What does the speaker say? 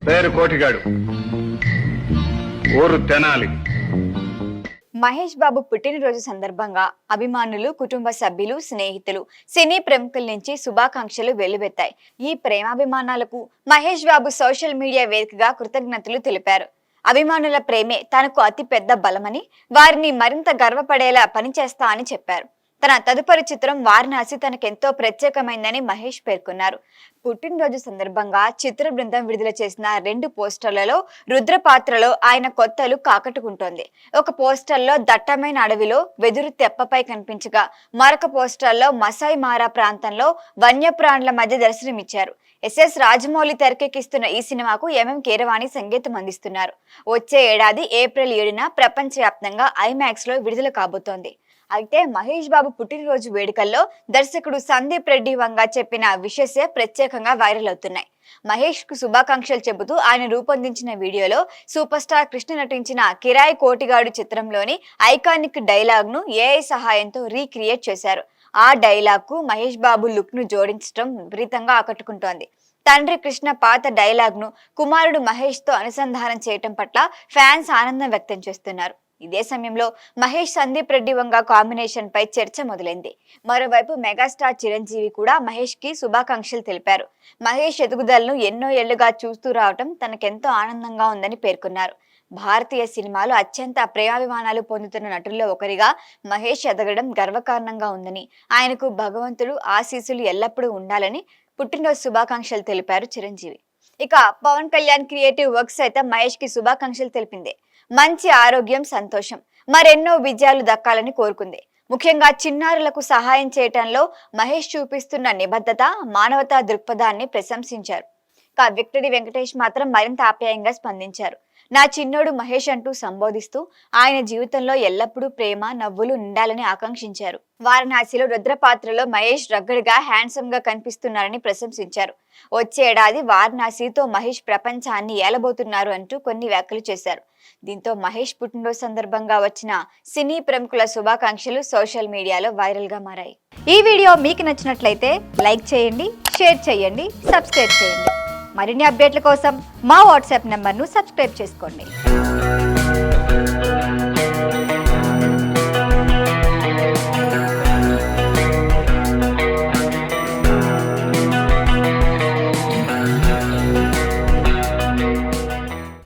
పేరు కోటిగాడు, ఊరు తెనాలి. మహేష్ బాబు పుట్టినరోజు సందర్భంగా అభిమానులు, కుటుంబ సభ్యులు, స్నేహితులు, సినీ ప్రముఖుల నుంచి శుభాకాంక్షలు వెల్లువెత్తాయి. ఈ ప్రేమాభిమానాలకు మహేష్ బాబు సోషల్ మీడియా వేదికగా కృతజ్ఞతలు తెలిపారు. అభిమానుల ప్రేమే తనకు అతి పెద్ద బలమని, వారిని మరింత గర్వపడేలా పనిచేస్తా అని చెప్పారు. తన తదుపరి చిత్రం వారణాసి తనకెంతో ప్రత్యేకమైందని మహేష్ పేర్కొన్నారు. పుట్టినరోజు సందర్భంగా చిత్ర బృందం విడుదల చేసిన 2 పోస్టర్లలో రుద్ర పాత్రలో ఆయన కొత్త లుక్ ఆకట్టుకుంటోంది. ఒక పోస్టర్లో దట్టమైన అడవిలో వెదురు తెప్పపై కనిపించగా, మరొక పోస్టర్లో మసాయి మారా ప్రాంతంలో వన్యప్రాణుల మధ్య దర్శనమిచ్చారు. ఎస్ఎస్ రాజమౌళి తెరకెక్కిస్తున్న ఈ సినిమాకు ఎంఎం కీరవాణి సంగీతం అందిస్తున్నారు. వచ్చే ఏడాది ఏప్రిల్ 7న ప్రపంచవ్యాప్తంగా ఐమాక్స్ లో విడుదల కాబోతోంది. అయితే మహేష్ బాబు పుట్టినరోజు వేడుకల్లో దర్శకుడు సందీప్ రెడ్డి వంగ చెప్పిన విషయసే ప్రత్యేకంగా వైరల్ అవుతున్నాయి. మహేష్ కు శుభాకాంక్షలు చెబుతూ ఆయన రూపొందించిన వీడియోలో సూపర్ స్టార్ కృష్ణ నటించిన కిరాయి కోటిగాడు చిత్రంలోని ఐకానిక్ డైలాగ్ ను ఏఐ సహాయంతో రీక్రియేట్ చేశారు. ఆ డైలాగ్ కు మహేష్ బాబు లుక్ ను జోడించడం విపరీతంగా ఆకట్టుకుంటోంది. తండ్రి కృష్ణ పాత డైలాగ్ ను కుమారుడు మహేష్ తో అనుసంధానం చేయటం పట్ల ఫ్యాన్స్ ఆనందం వ్యక్తం చేస్తున్నారు. ఇదే సమయంలో మహేష్ సందీప్ రెడ్డి వంగ కాంబినేషన్ పై చర్చ మొదలైంది. మరోవైపు మెగాస్టార్ చిరంజీవి కూడా మహేష్ కి శుభాకాంక్షలు తెలిపారు. మహేష్ ఎదుగుదలను ఎన్నో ఏళ్లుగా చూస్తూ రావటం తనకెంతో ఆనందంగా ఉందని పేర్కొన్నారు. భారతీయ సినిమాలో అత్యంత ప్రేమాభిమానాలు పొందుతున్న నటుల్లో ఒకరిగా మహేష్ ఎదగడం గర్వకారణంగా ఉందని, ఆయనకు భగవంతుడు ఆశీస్సులు ఎల్లప్పుడూ ఉండాలని పుట్టినరోజు శుభాకాంక్షలు తెలిపారు చిరంజీవి. ఇక పవన్ కళ్యాణ్ క్రియేటివ్ వర్క్స్ అయితే మహేష్ కి శుభాకాంక్షలు తెలిపింది. మంచి ఆరోగ్యం, సంతోషం, మరెన్నో విజయాలు దక్కాలని కోరుకుంది. ముఖ్యంగా చిన్నారులకు సహాయం చేయటంలో మహేష్ చూపిస్తున్న నిబద్ధత, మానవతా దృక్పథాన్ని ప్రశంసించారు. విక్టరీ వెంకటేష్ మాత్రం మరింత ఆప్యాయంగా స్పందించారు. నా చిన్నోడు మహేష్ అంటూ సంబోధిస్తూ ఆయన జీవితంలో ఎల్లప్పుడూ ప్రేమ, నవ్వులు ఉండాలని ఆకాంక్షించారు. వారణాసిలో రుద్ర పాత్రలో మహేష్ రగ్గడిగా, హ్యాండ్సమ్ గా కనిపిస్తున్నారని ప్రశంసించారు. వచ్చే ఏడాది వారణాసితో మహేష్ ప్రపంచాన్ని ఏలబోతున్నారు అంటూ కొన్ని వ్యాఖ్యలు చేశారు. దీంతో మహేష్ పుట్టినరోజు సందర్భంగా వచ్చిన సినీ ప్రముఖుల శుభాకాంక్షలు సోషల్ మీడియాలో వైరల్ గా మారాయి. ఈ వీడియో మీకు నచ్చినట్లయితే లైక్ చేయండి, షేర్ చేయండి, సబ్స్క్రైబ్ చేయండి. మరిన్ని అప్డేట్ల కోసం మా వాట్సాప్ నెంబర్ను సబ్స్క్రైబ్ చేసుకోండి.